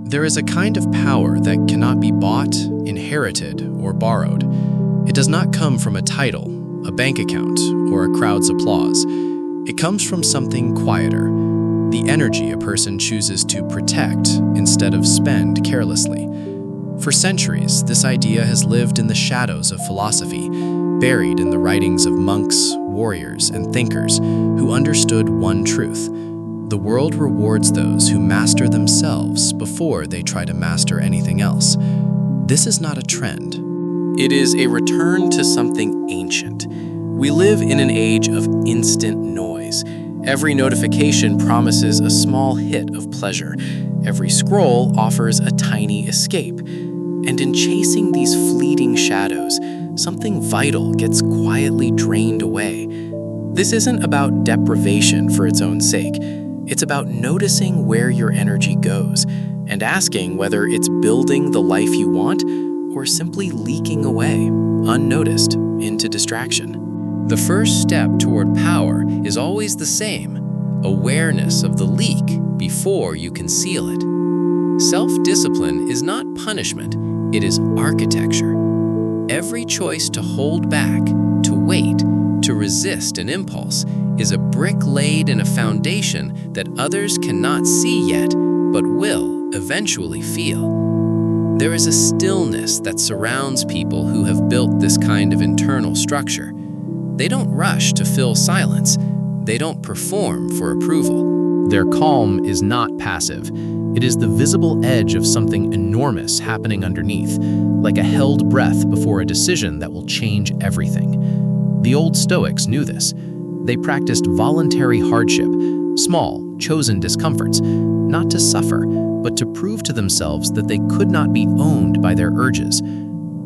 There is a kind of power that cannot be bought, inherited, or borrowed. It does not come from a title, a bank account, or a crowd's applause. It comes from something quieter, the energy a person chooses to protect instead of spend carelessly. For centuries, this idea has lived in the shadows of philosophy, buried in the writings of monks, warriors, and thinkers who understood one truth. The world rewards those who master themselves before they try to master anything else. This is not a trend. It is a return to something ancient. We live in an age of instant noise. Every notification promises a small hit of pleasure. Every scroll offers a tiny escape. And in chasing these fleeting shadows, something vital gets quietly drained away. This isn't about deprivation for its own sake. It's about noticing where your energy goes and asking whether it's building the life you want or simply leaking away, unnoticed, into distraction. The first step toward power is always the same: awareness of the leak before you conceal it. Self-discipline is not punishment, it is architecture. Every choice to hold back, to wait, to resist an impulse is a brick laid in a foundation that others cannot see yet, but will eventually feel. There is a stillness that surrounds people who have built this kind of internal structure. They don't rush to fill silence. They don't perform for approval. Their calm is not passive. It is the visible edge of something enormous happening underneath, like a held breath before a decision that will change everything. The old Stoics knew this. They practiced voluntary hardship, small, chosen discomforts, not to suffer, but to prove to themselves that they could not be owned by their urges.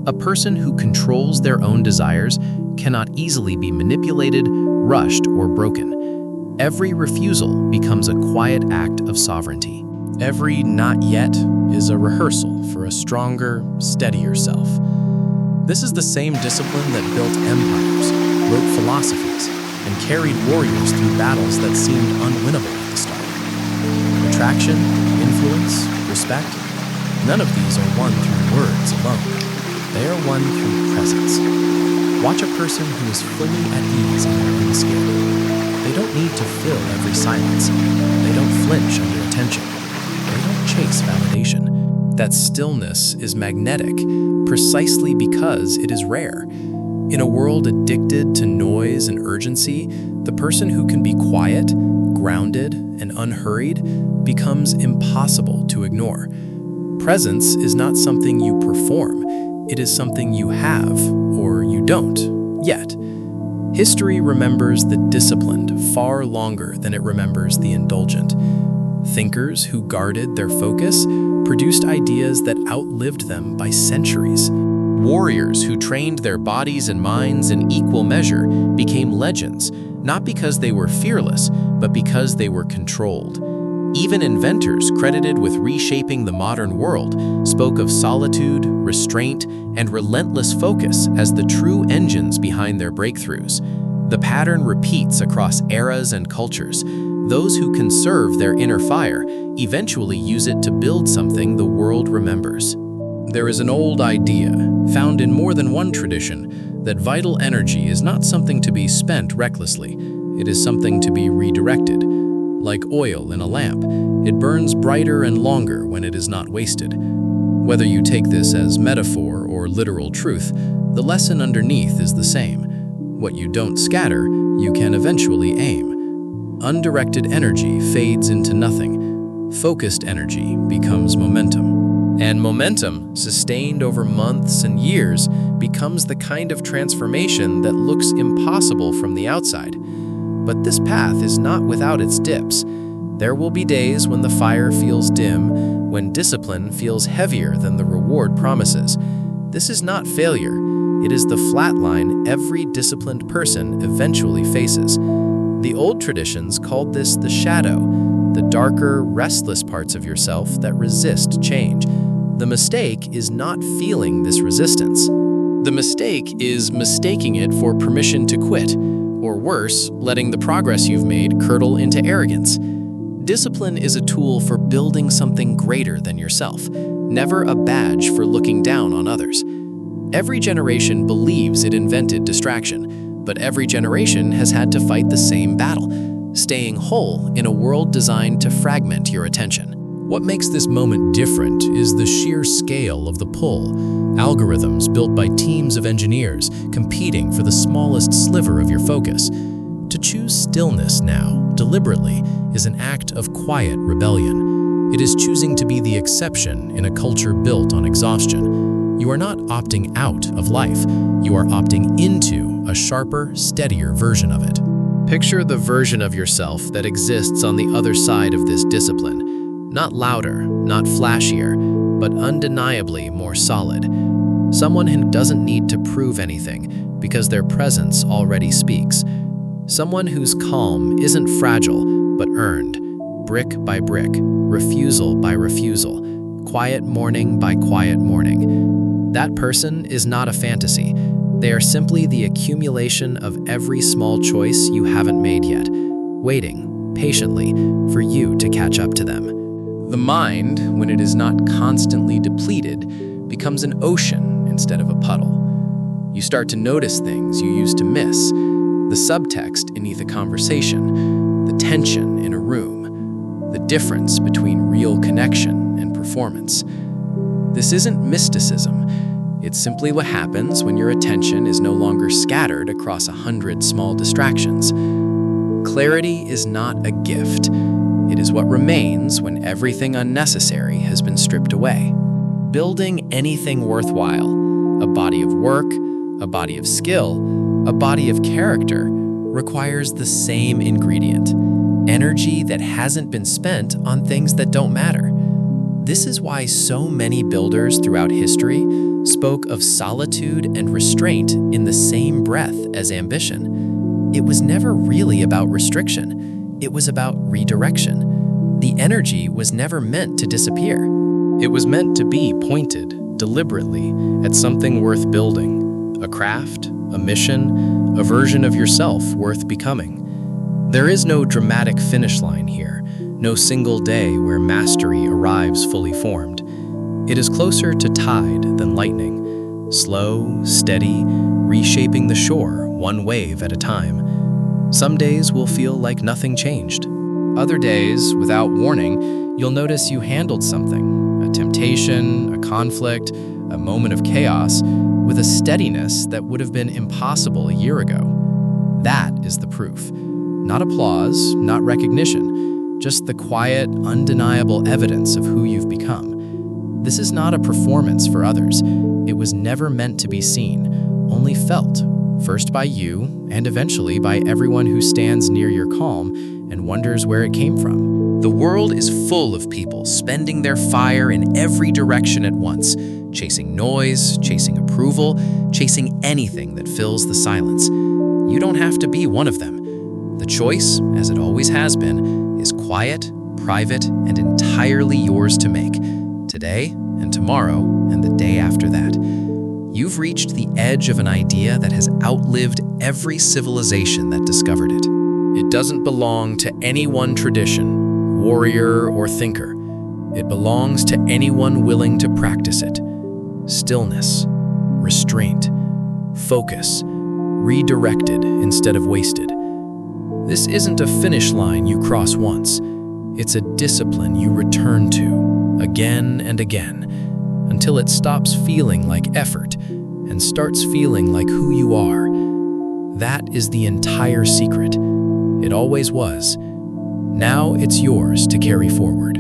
A person who controls their own desires cannot easily be manipulated, rushed, or broken. Every refusal becomes a quiet act of sovereignty. Every not yet is a rehearsal for a stronger, steadier self. This is the same discipline that built empires, wrote philosophies, and carried warriors through battles that seemed unwinnable at the start. Attraction, influence, respect, none of these are won through words alone. They are won through presence. Watch a person who is fully at ease in their own skin. They don't need to fill every silence. They don't flinch under attention. They don't chase validation. That stillness is magnetic precisely because it is rare. In a world addicted to noise and urgency, the person who can be quiet, grounded, and unhurried becomes impossible to ignore. Presence is not something you perform. It is something you have, or you don't, yet. History remembers the disciplined far longer than it remembers the indulgent. Thinkers who guarded their focus produced ideas that outlived them by centuries. Warriors who trained their bodies and minds in equal measure became legends, not because they were fearless, but because they were controlled. Even inventors credited with reshaping the modern world spoke of solitude, restraint, and relentless focus as the true engines behind their breakthroughs. The pattern repeats across eras and cultures. Those who conserve their inner fire eventually use it to build something the world remembers. There is an old idea, found in more than one tradition, that vital energy is not something to be spent recklessly. It is something to be redirected. Like oil in a lamp, it burns brighter and longer when it is not wasted. Whether you take this as metaphor or literal truth, the lesson underneath is the same. What you don't scatter, you can eventually aim. Undirected energy fades into nothing. Focused energy becomes momentum. And momentum, sustained over months and years, becomes the kind of transformation that looks impossible from the outside. But this path is not without its dips. There will be days when the fire feels dim, when discipline feels heavier than the reward promises. This is not failure. It is the flat line every disciplined person eventually faces. The old traditions called this the shadow, the darker, restless parts of yourself that resist change. The mistake is not feeling this resistance. The mistake is mistaking it for permission to quit, or worse, letting the progress you've made curdle into arrogance. Discipline is a tool for building something greater than yourself, never a badge for looking down on others. Every generation believes it invented distraction, but every generation has had to fight the same battle, staying whole in a world designed to fragment your attention. What makes this moment different is the sheer scale of the pull. Algorithms built by teams of engineers competing for the smallest sliver of your focus. To choose stillness now, deliberately, is an act of quiet rebellion. It is choosing to be the exception in a culture built on exhaustion. You are not opting out of life. You are opting into a sharper, steadier version of it. Picture the version of yourself that exists on the other side of this discipline. Not louder, not flashier, but undeniably more solid. Someone who doesn't need to prove anything because their presence already speaks. Someone whose calm isn't fragile, but earned, brick by brick, refusal by refusal, quiet morning by quiet morning. That person is not a fantasy. They are simply the accumulation of every small choice you haven't made yet, waiting patiently for you to catch up to them. The mind, when it is not constantly depleted, becomes an ocean instead of a puddle. You start to notice things you used to miss, the subtext beneath a conversation, the tension in a room, the difference between real connection and performance. This isn't mysticism. It's simply what happens when your attention is no longer scattered across 100 small distractions. Clarity is not a gift. It is what remains when everything unnecessary has been stripped away. Building anything worthwhile, a body of work, a body of skill, a body of character, requires the same ingredient: energy that hasn't been spent on things that don't matter. This is why so many builders throughout history spoke of solitude and restraint in the same breath as ambition. It was never really about restriction. It was about redirection. The energy was never meant to disappear. It was meant to be pointed, deliberately, at something worth building, a craft, a mission, a version of yourself worth becoming. There is no dramatic finish line here, no single day where mastery arrives fully formed. It is closer to tide than lightning, slow, steady, reshaping the shore one wave at a time. Some days will feel like nothing changed. Other days, without warning, you'll notice you handled something, a temptation, a conflict, a moment of chaos, with a steadiness that would have been impossible a year ago. That is the proof. Not applause, not recognition, just the quiet, undeniable evidence of who you've become. This is not a performance for others. It was never meant to be seen, only felt. First by you, and eventually by everyone who stands near your calm and wonders where it came from. The world is full of people spending their fire in every direction at once, chasing noise, chasing approval, chasing anything that fills the silence. You don't have to be one of them. The choice, as it always has been, is quiet, private, and entirely yours to make, today and tomorrow and the day after that. You've reached the edge of an idea that has outlived every civilization that discovered it. It doesn't belong to any one tradition, warrior or thinker. It belongs to anyone willing to practice it. Stillness, restraint, focus, redirected instead of wasted. This isn't a finish line you cross once. It's a discipline you return to, again and again, until it stops feeling like effort and starts feeling like who you are. That is the entire secret. It always was. Now it's yours to carry forward.